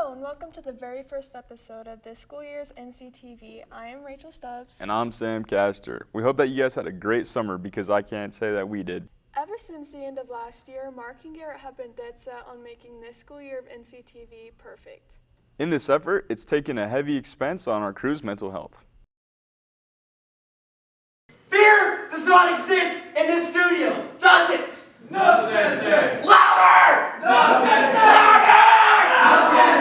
Hello and welcome to the very first episode of this school year's NCTV. I am Rachel Stubbs. And I'm Sam Castro. We hope that you guys had a great summer because I can't say that we did. Ever since the end of last year, Marc and Garrett have been dead set on making this school year of NCTV perfect. In this effort, it's taken a heavy expense on our crew's mental health. Fear does not exist in this studio, does it? No, Sensei! Louder! No, Sensei! Louder! No, Sensei!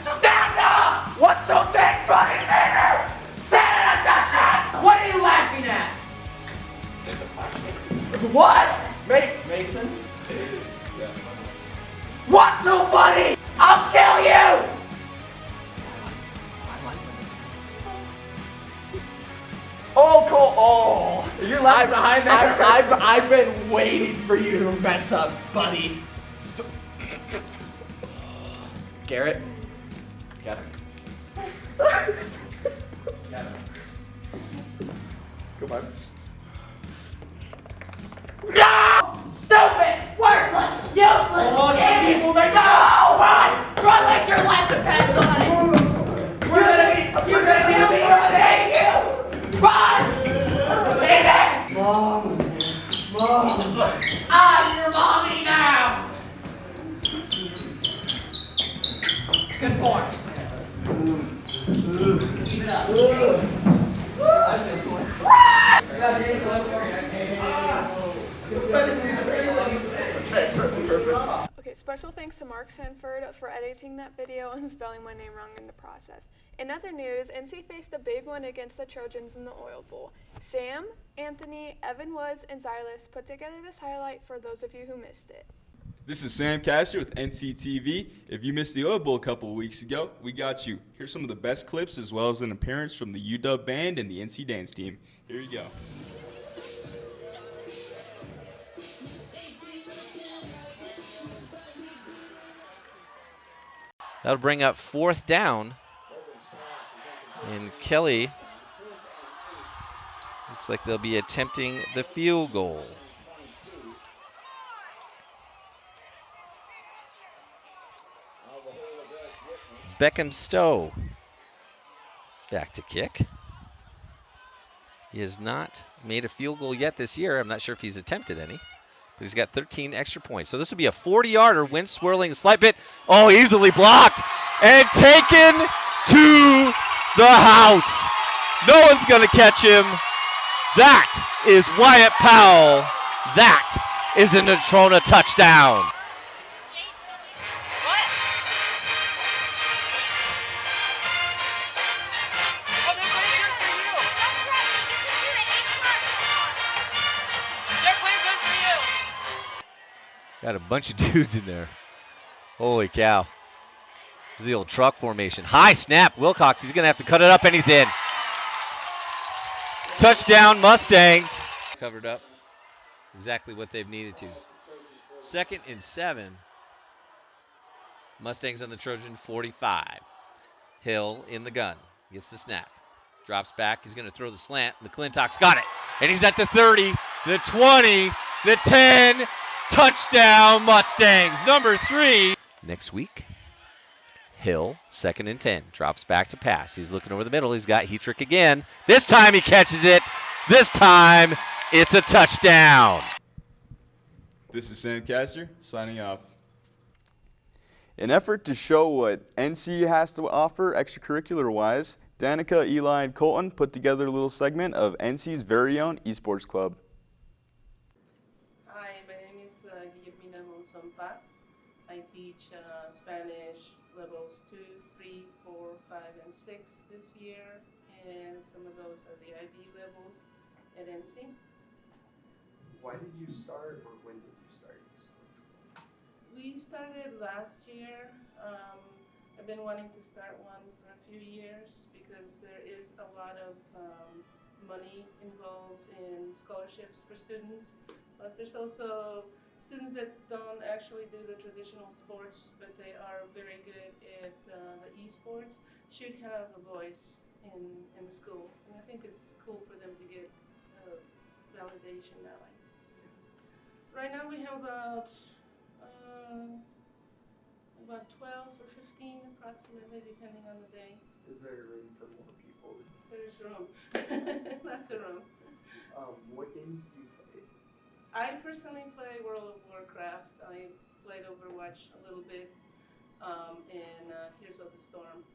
Stand up! What's so big, funny theater? Stand at attention! What are you laughing at? What? Mason? What's so funny? I'll kill you! Oh, cool. Oh, you're left behind there. I've been waiting for you to mess up, buddy. Garrett, get him. Get him. Come on. No! Stupid! Worthless! Useless! Idiot! No! Run! Run like your life depends on it! You're gonna kill me or I hate you! Run! Idiot! Mom! I'm your mommy now! Good boy. Keep it up. Okay, special thanks to Mark Sanford for editing that video and spelling my name wrong in the process. In other news, NC faced a big one against the Trojans in the Oil Bowl. Sam, Anthony, Evan Woods, and Silas put together this highlight for those of you who missed it. This is Sam Castro with NCTV. If you missed the Oil Bowl a couple of weeks ago, we got you. Here's some of the best clips as well as an appearance from the UW band and the NC dance team. Here you go. That'll bring up 4th down. And Kelly looks like they'll be attempting the field goal. Beckham Stowe back to kick. He has not made a field goal yet this year. I'm not sure if he's attempted any, but he's got 13 extra points. So this would be a 40-yarder, wind swirling, slight bit. Oh, easily blocked and taken to the house. No one's going to catch him. That is Wyatt Powell. That is a Natrona touchdown. Got a bunch of dudes in there. Holy cow. This is the old truck formation. High snap. Wilcox, he's going to have to cut it up, and he's in. Touchdown, Mustangs. Covered up. Exactly what they've needed to. 2nd and 7. Mustangs on the Trojan 45. Hill in the gun. Gets the snap. Drops back. He's going to throw the slant. McClintock's got it. And he's at the 30, the 20, the 10. Touchdown, Mustangs, number 3. Next week, Hill, 2nd and 10. Drops back to pass. He's looking over the middle. He's got Heatrick again. This time he catches it. This time it's a touchdown. This is Sam Castro signing off. In effort to show what NC has to offer extracurricular-wise, Danica, Eli, and Colton put together a little segment of NC's very own Esports Club. I teach Spanish levels 2, 3, 4, 5, and 6 this year, and some of those are the IB levels at NC. Why did you start, or when did you start Esports Club? We started last year. I've been wanting to start one for a few years because there is a lot of money involved in scholarships for students. Plus there's also students that don't actually do the traditional sports, but they are very good at the esports, should have a voice in the school. And I think it's cool for them to get validation that way. Right now we have about 12 or 15 approximately, depending on the day. Is there room for more people? There's room. Lots of room. What games do you play? I personally play World of Warcraft. I played Overwatch a little bit, and Heroes of the Storm.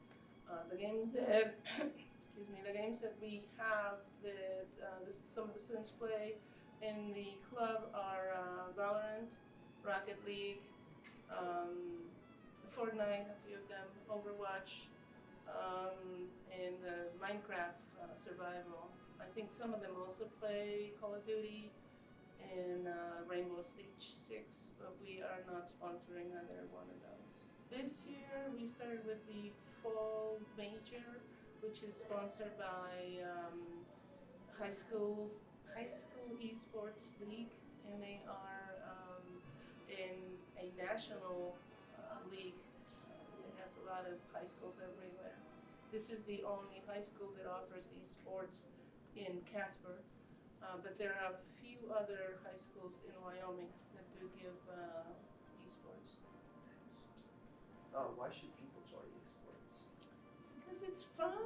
The games that, excuse me, the games that we have that some of the students play in the club are Valorant, Rocket League, Fortnite, a few of them, Overwatch, and Minecraft survival. I think some of them also play Call of Duty and Rainbow Siege 6, but we are not sponsoring either one of those. This year we started with the Fall Major, which is sponsored by High School Esports League, and they are in a national league. It has a lot of high schools everywhere. This is the only high school that offers esports in Castro, but there are a few other high schools in Wyoming that do give esports. Why should people join esports? Because it's fun.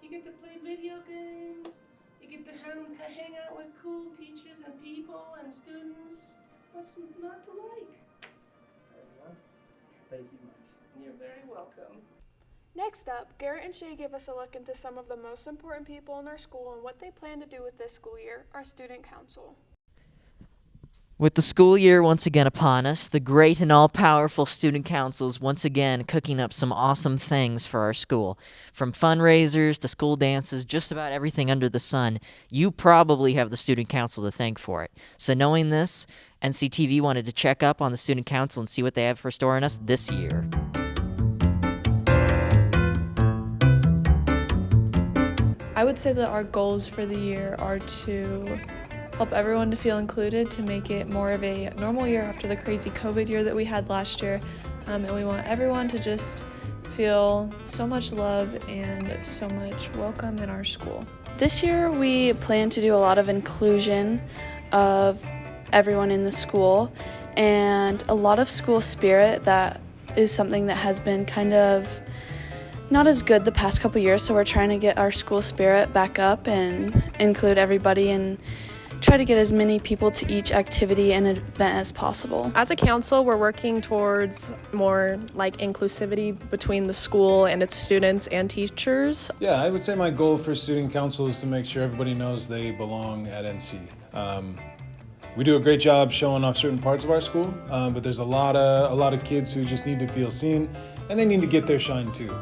You get to play video games. You get to hang out with cool teachers and people and students. What's not to like? Fair enough. Thank you much. You're very welcome. Next up, Garrett and Shay give us a look into some of the most important people in our school and what they plan to do with this school year, our student council. With the school year once again upon us, the great and all-powerful student council is once again cooking up some awesome things for our school. From fundraisers to school dances, just about everything under the sun, you probably have the student council to thank for it. So knowing this, NCTV wanted to check up on the student council and see what they have for storing us this year. I would say that our goals for the year are to help everyone to feel included, to make it more of a normal year after the crazy COVID year that we had last year. And we want everyone to just feel so much love and so much welcome in our school. This year we plan to do a lot of inclusion of everyone in the school and a lot of school spirit. That is something that has been kind of not as good the past couple years, so we're trying to get our school spirit back up and include everybody and try to get as many people to each activity and event as possible. As a council, we're working towards more like inclusivity between the school and its students and teachers. Yeah, I would say my goal for student council is to make sure everybody knows they belong at NC. We do a great job showing off certain parts of our school, but there's a lot of kids who just need to feel seen, and they need to get their shine too.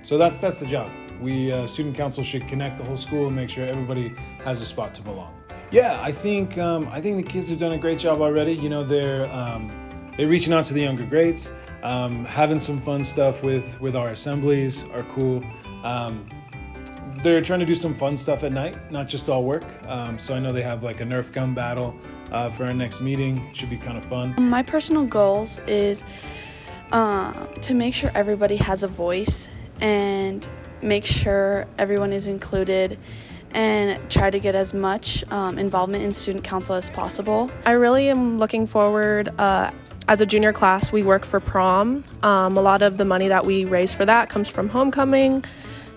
So that's the job. We student council should connect the whole school and make sure everybody has a spot to belong. Yeah, I think the kids have done a great job already. You know, they're reaching out to the younger grades, having some fun stuff with our assemblies are cool. They're trying to do some fun stuff at night, not just all work. So I know they have like a Nerf gun battle for our next meeting. It should be kind of fun. My personal goals is to make sure everybody has a voice and make sure everyone is included and try to get as much involvement in student council as possible. I really am looking forward. As a junior class, we work for prom. A lot of the money that we raise for that comes from homecoming.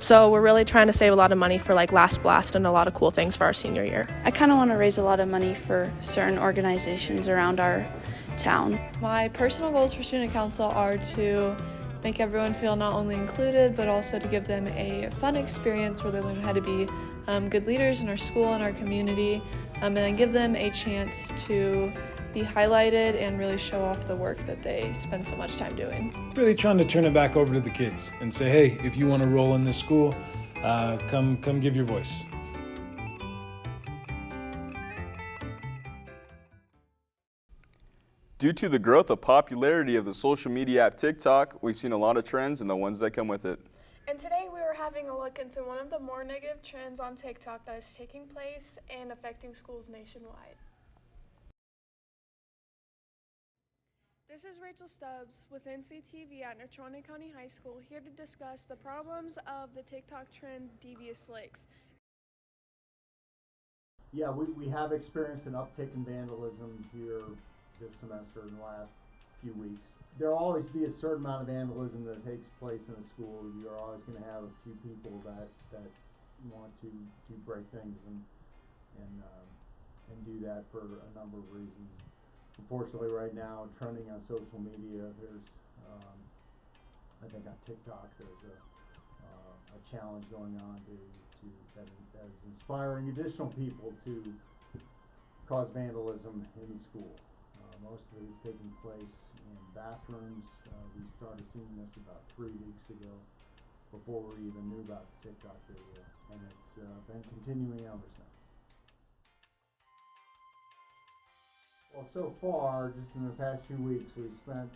So we're really trying to save a lot of money for like Last Blast and a lot of cool things for our senior year. I kind of want to raise a lot of money for certain organizations around our town. My personal goals for student council are to make everyone feel not only included, but also to give them a fun experience where they learn how to be good leaders in our school and our community, and then give them a chance to be highlighted and really show off the work that they spend so much time doing. Really trying to turn it back over to the kids and say, hey, if you want to roll in this school, come give your voice. Due to the growth of popularity of the social media app TikTok, we've seen a lot of trends and the ones that come with it. And today we were having a look into one of the more negative trends on TikTok that is taking place and affecting schools nationwide. This is Rachel Stubbs with NCTV at Natrona County High School, here to discuss the problems of the TikTok trend Devious Lakes. Yeah, we have experienced an uptick in vandalism here this semester in the last few weeks. There'll always be a certain amount of vandalism that takes place in a school. You're always going to have a few people that want to break things and do that for a number of reasons. Unfortunately, right now, trending on social media, there's, I think on TikTok, there's a challenge going on that is inspiring additional people to cause vandalism in the school. Most of it is taking place in bathrooms. We started seeing this about 3 weeks ago, before we even knew about the TikTok video, and it's been continuing ever since. Well, so far, just in the past few weeks, we've spent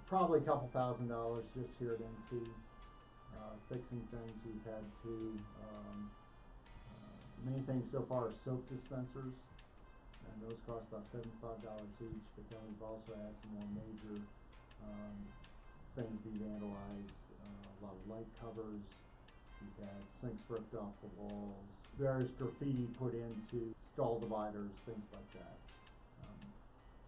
probably a couple $1,000 just here at NC, fixing things. We've had to, main things so far are soap dispensers, and those cost about $75 each, but then we've also had some more major things be vandalized, a lot of light covers. We've had sinks ripped off the walls, various graffiti put into stall dividers, things like that.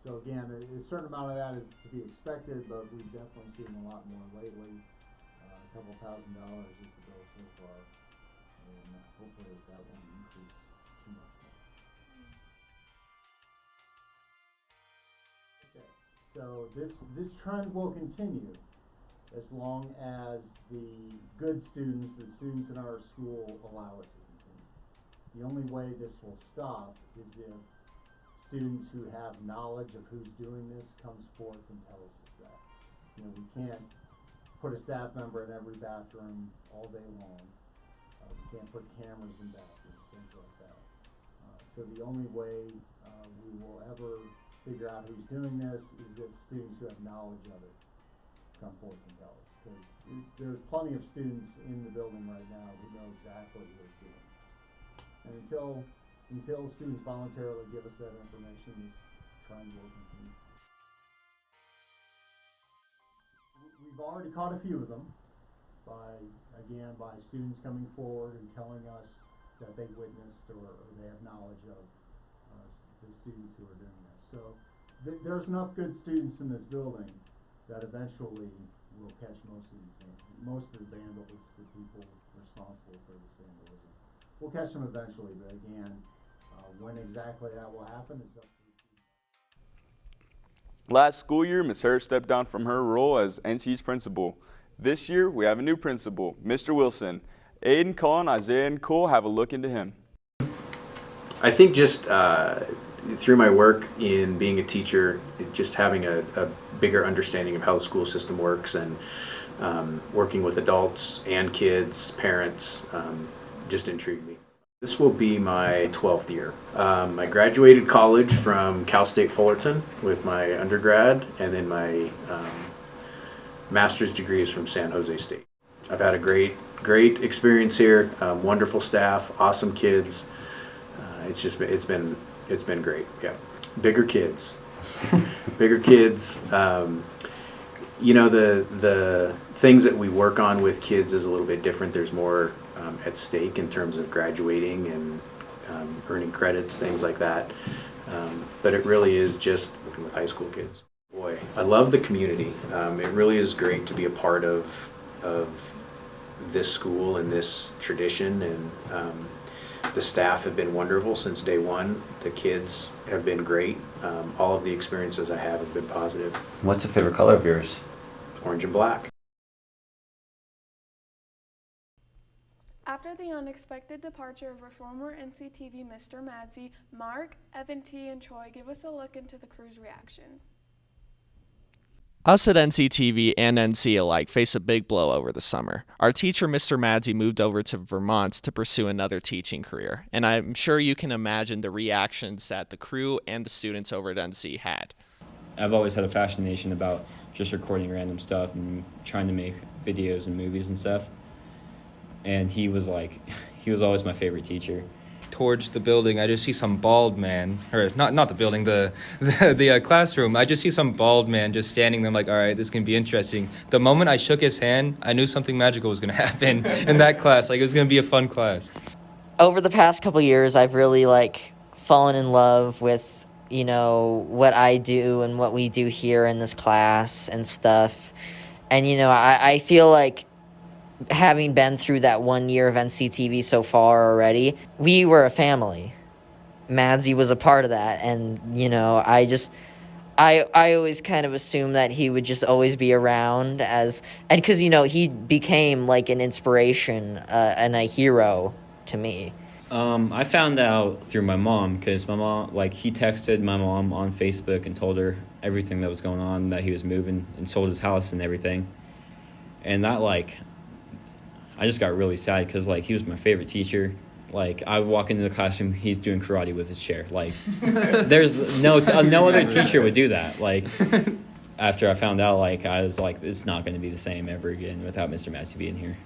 So again, a certain amount of that is to be expected, but we've definitely seen a lot more lately. A couple $1,000 is the bill so far, and hopefully that won't increase too much more. Okay, so this trend will continue as long as the good students, the students in our school, allow it to continue. The only way this will stop is if students who have knowledge of who's doing this comes forth and tells us that. You know, we can't put a staff member in every bathroom all day long. We can't put cameras in bathrooms, things like that. So the only way we will ever figure out who's doing this is if students who have knowledge of it come forth and tell us. Because there's plenty of students in the building right now who know exactly who's doing it. And until students voluntarily give us that information, this trend will continue. We've already caught a few of them by students coming forward and telling us that they witnessed or they have knowledge of the students who are doing this. So there's enough good students in this building that eventually we'll catch most of the vandals, the people responsible for this vandalism. We'll catch them eventually, but again, when exactly that will happen is up to the students. Last school year, Ms. Harris stepped down from her role as NC's principal. This year, we have a new principal, Mr. Wilson. Aiden, Cullen, Isaiah, and Cole have a look into him. I think just through my work in being a teacher, just having a bigger understanding of how the school system works and working with adults and kids, parents, just intrigued me. This will be my 12th year. I graduated college from Cal State Fullerton with my undergrad, and then my master's degree is from San Jose State. I've had a great experience here. Wonderful staff, awesome kids. It's been great. Yeah, bigger kids, bigger kids. You know, the things that we work on with kids is a little bit different. There's more at stake in terms of graduating and earning credits, things like that. But it really is just working with high school kids. Boy, I love the community. It really is great to be a part of this school and this tradition, and the staff have been wonderful since day one. The kids have been great. All of the experiences I have been positive. What's the favorite color of yours? Orange and black. After the unexpected departure of our former NCTV Mr. Madsey, Marc, Evan T, and Troy give us a look into the crew's reaction. Us at NCTV and NC alike face a big blow over the summer. Our teacher, Mr. Madsey, moved over to Vermont to pursue another teaching career, and I'm sure you can imagine the reactions that the crew and the students over at NC had. I've always had a fascination about just recording random stuff and trying to make videos and movies and stuff. And he was always my favorite teacher. towards the building, I just see some bald man, or not the building, the classroom. I just see some bald man just standing there. I'm like, all right, this is going to be interesting. The moment I shook his hand, I knew something magical was going to happen in that class. Like, it was going to be a fun class. Over the past couple years, I've really, fallen in love with, what I do and what we do here in this class and stuff. And, I feel like having been through that 1 year of NCTV so far already, we were a family. Madsey was a part of that, and I always kind of assumed that he would just always be around because he became like an inspiration and a hero to me. I found out through my mom, because my mom, he texted my mom on Facebook and told her everything that was going on, that he was moving and sold his house and everything. And that, I just got really sad because, he was my favorite teacher. I would walk into the classroom, he's doing karate with his chair. There's no other teacher would do that. After I found out, I was like, it's not going to be the same ever again without Mr. Madsey being here.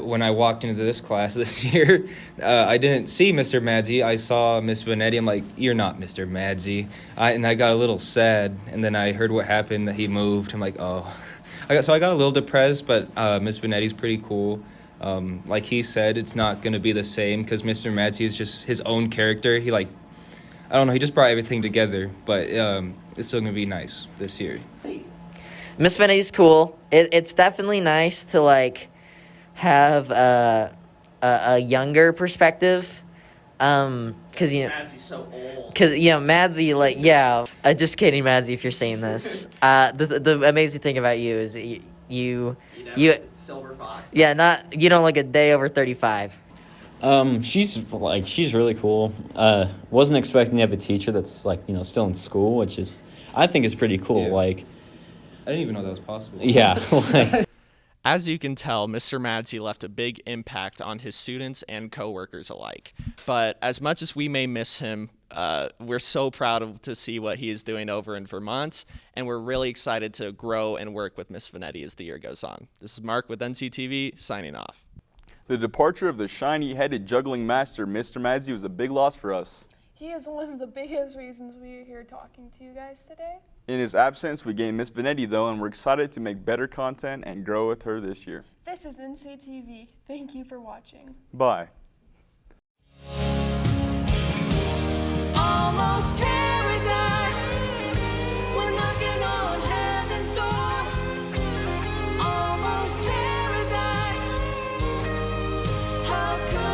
When I walked into this class this year, I didn't see Mr. Madsey. I saw Miss Vanetti. I'm like, you're not Mr. Madsey. And I got a little sad. And then I heard what happened, that he moved. I'm like, oh. I got a little depressed, but Miss Vanetti's pretty cool. Like he said, it's not going to be the same because Mr. Madsey is just his own character. He, I don't know, he just brought everything together. But it's still going to be nice this year. Miss Vanetti's cool. It's definitely nice to, have a younger perspective, because Madsey's so old. Because Madsey, just kidding, Madsey, if you're saying this. The amazing thing about you is you silver fox. Yeah, you don't look a day over 35. She's really cool. Wasn't expecting to have a teacher that's still in school, which is, I think, is pretty cool. Yeah. I didn't even know that was possible. Yeah. As you can tell, Mr. Madsey left a big impact on his students and coworkers alike. But as much as we may miss him, we're so proud to see what he is doing over in Vermont, and we're really excited to grow and work with Miss Vanetti as the year goes on. This is Marc with NCTV, signing off. The departure of the shiny-headed juggling master, Mr. Madsey, was a big loss for us. He is one of the biggest reasons we are here talking to you guys today. In his absence, we gained Miss Vanetti, though, and we're excited to make better content and grow with her this year. This is NCTV. Thank you for watching. Bye. Almost paradise. We're knocking on heaven's door. Almost paradise. How could